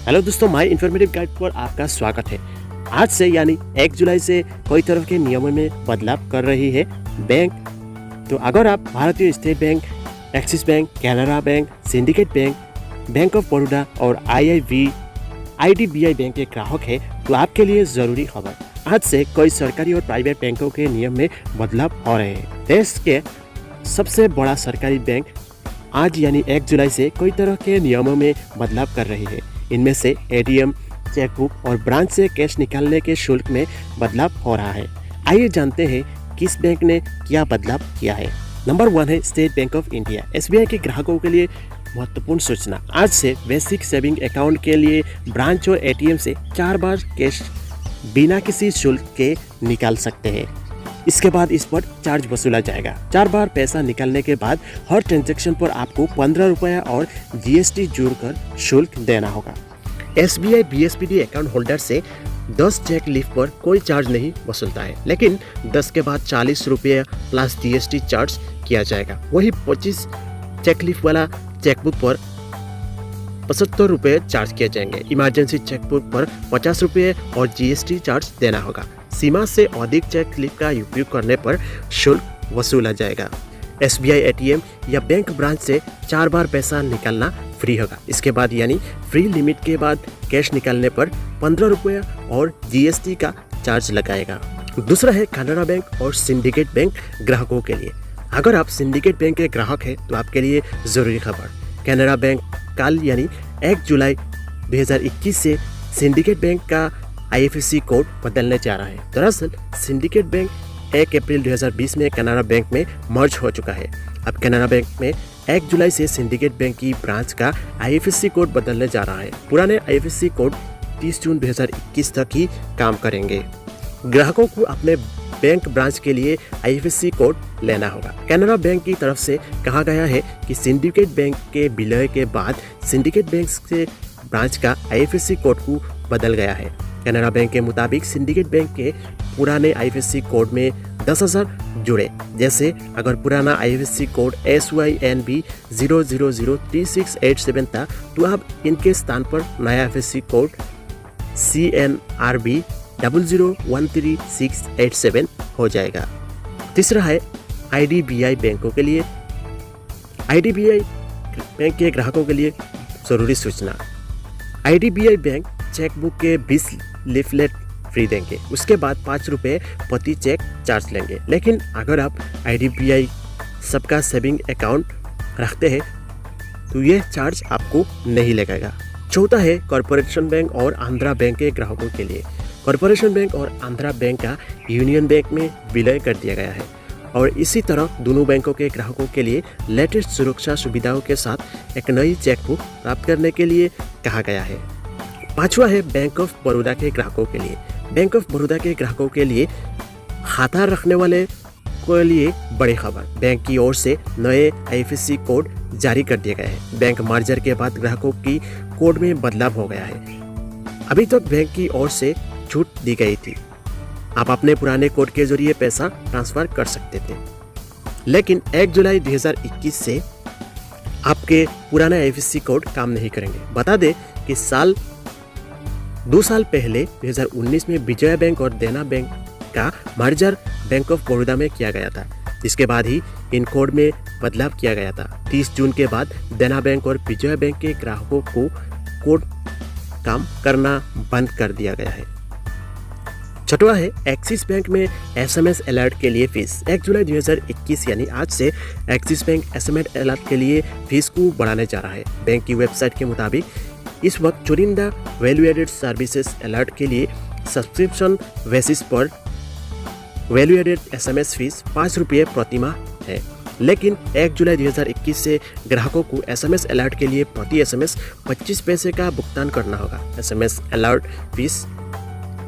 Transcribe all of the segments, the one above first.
Hello दोस्तों, my informative guide पर आपका स्वागत है। आज से यानी 1 जुलाई से कई तरह के नियमों में बदलाव कर रही है बैंक। तो अगर आप भारतीय state bank, axis bank, Canara bank, syndicate bank, bank of Baroda और IDBI बैंक के ग्राहक है तो आपके लिए ज़रूरी खबर। आज से कई सरकारी और प्राइवेट बैंकों के नियम में बदलाव हो रहे हैं। देश के सबसे बड़ा सरकारी बैंक आज यानी 1 जुलाई से कई तरह के नियमों में बदलाव कर रही है। इनमें से ATM, चेकबुक और ब्रांच से कैश निकालने के शुल्क में बदलाव हो रहा है। आइए जानते हैं किस बैंक ने क्या बदलाव किया है। नंबर 1 है state bank of India. SBI के ग्राहकों के लिए महत्वपूर्ण सूचना। आज से बेसिक सेविंग अकाउंट के लिए ब्रांच और ATM से 4 बार कैश बिना किसी शुल्क के निकाल सकते हैं। इसके बाद इस पर चार्ज वसूला जाएगा। 4 बार पैसा निकालने के बाद हर ट्रांजैक्शन पर आपको 15 रुपया और GST जोड़कर शुल्क देना होगा। SBI BSPD अकाउंट होल्डर से 10 चेक लीफ पर कोई चार्ज नहीं वसूलता है, लेकिन 10 के बाद 40 रुपये प्लस GST चार्ज किया जाएगा। वही 25 चेक लीफ वाला चेकबुक पर 75 रुपये चार्ज किए जाएंगे। इमरजेंसी चेकबुक पर 50 रुपये और GST चार्ज देना होगा। सीमा से अधिक चेक लीफ का उपयोग करने पर शुल्क वसूला जाएगा। SBI ATM या बैंक ब्रांच से 4 बार पैसा निकालना फ्री होगा। इसके बाद यानी फ्री लिमिट के बाद कैश निकालने पर 15 रुपये और GST का चार्ज लगाएगा। दूसरा है कैनरा बैंक और सिंडिकेट बैंक ग्राहकों के लिए। अगर आप सिंडिकेट बैंक के ग्राहक हैं तो आपके लिए ज़रूरी खबर। कैनरा बैंक कल यानी 1 जुलाई 2021 से सिंडिकेट बैंक का IFSC कोड बदलने जा रहा है। दरअसल सिंडिकेट बैंक 1 अप्रैल 2020 में कैनरा बैंक में मर्ज हो चुका है। अब कैनरा बैंक में 1 जुलाई से सिंडिकेट बैंक की ब्रांच का IFSC कोड बदलने जा रहा है। पुराने IFSC कोड 30 जून 2021 तक ही काम करेंगे। ग्राहकों को अपने बैंक ब्रांच के लिए IFSC कोड लेना होगा। कैनरा बैंक की तरफ से कहा गया है कि सिंडिकेट बैंक के विलय के बाद सिंडिकेट बैंक से ब्रांच का IFSC कोड को बदल गया है। कैनरा बैंक के मुताबिक सिंडिकेट बैंक के पुराने IFSC कोड में 10,000 जुड़े। जैसे अगर पुराना IFSC कोड SYNB 0003687 था तो अब इनके स्थान पर नया IFSC कोड CNRB 0013687 हो जाएगा। तीसरा है IDBI बैंकों के लिए। IDBI बैंक के ग्राहकों के लिए ज़रूरी सूचना। IDBI बैंक चेकबुक के 20 लीफलेट फ्री देंगे। उसके बाद 5 रुपये प्रति चेक चार्ज लेंगे। लेकिन अगर आप IDBI सबका सेविंग अकाउंट रखते हैं तो ये चार्ज आपको नहीं लगेगा। चौथा है कॉरपोरेशन बैंक और आंध्रा बैंक के ग्राहकों के लिए। कॉरपोरेशन बैंक और आंध्रा बैंक का यूनियन बैंक में विलय कर दिया गया है और इसी तरह दोनों बैंकों के ग्राहकों के लिए लेटेस्ट सुरक्षा सुविधाओं के साथ एक नई चेकबुक प्राप्त करने के लिए कहा गया है। पांचवा है बैंक ऑफ बड़ौदा के ग्राहकों के लिए। बैंक ऑफ बड़ौदा के ग्राहकों के लिए खाता रखने वाले के लिए बड़ी खबर। बैंक की ओर से नए IFSC कोड जारी कर दिए गए हैं। बैंक मर्जर के बाद ग्राहकों की कोड में बदलाव हो गया है। अभी तक बैंक की ओर से छूट दी गई थी। आप अपने पुराने कोड के जरिए पैसा ट्रांसफर कर सकते थे, लेकिन 1 जुलाई 2021 से आपके पुराने IFSC कोड काम नहीं करेंगे। बता दें कि 2 साल पहले 2019 में विजया बैंक और देना बैंक का मर्जर बैंक ऑफ बड़ौदा में किया गया था, जिसके बाद ही इन कोड में बदलाव किया गया था। 30 जून के बाद देना बैंक और विजया बैंक के ग्राहकों को कोड काम करना बंद कर दिया गया है। छठवां है एक्सिस बैंक में SMS अलर्ट के लिए फीस। 1 जुलाई 2021 यानी आज से एक्सिस बैंक SMS अलर्ट के लिए फीस को बढ़ाने जा रहा है। बैंक की वेबसाइट के मुताबिक इस वक्त चुनिंदा वैल्यू एडेड सर्विसेज अलर्ट के लिए सब्सक्रिप्शन बेसिस पर वैल्यू एडेड SMS फीस 5 रुपये प्रति माह है, लेकिन 1 जुलाई 2021 से ग्राहकों को SMS अलर्ट के लिए प्रति SMS 25 पैसे का भुगतान करना होगा। SMS अलर्ट फीस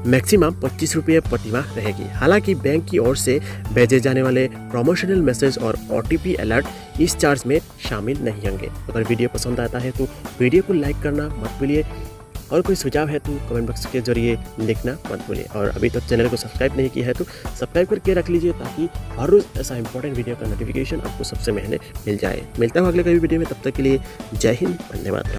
मैक्सिमम 25 रुपये प्रति माह रहेगी। हालांकि बैंक की ओर से भेजे जाने वाले प्रमोशनल मैसेज और OTP अलर्ट इस चार्ज में शामिल नहीं होंगे। अगर वीडियो पसंद आता है तो वीडियो को लाइक करना मत भूलिए और कोई सुझाव है तो कमेंट बॉक्स के जरिए लिखना मत भूलिए। और अभी तक चैनल को सब्सक्राइब नहीं किया है तो सब्सक्राइब करके रख लीजिए ताकि हर रोज़ ऐसा इंपॉर्टेंट वीडियो का नोटिफिकेशन आपको सबसे पहले मिल जाए। मिलता हूँ अगले कभी वीडियो में, तब तक के लिए जय हिंद, धन्यवाद।